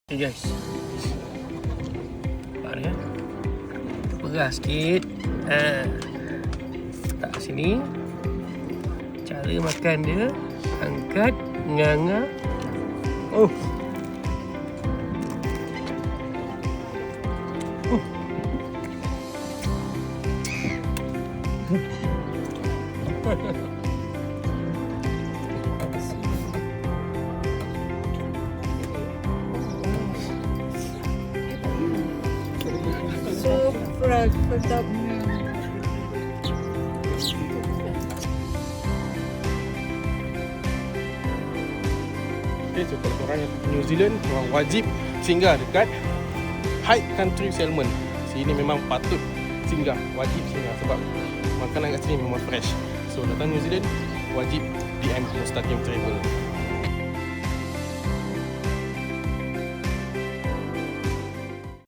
Okay guys, nampak ni perah sikit. Letak sini. Cara makan dia, angkat, nganga. Oh, So fresh, sedapnya. Okay, so kalau korang yang pergi New Zealand, korang wajib singgah dekat Hyde Country Salmon. Sini memang patut singgah, wajib singgah sebab makanan kat sini memang fresh. So datang New Zealand, wajib DM Mustaqim Travel.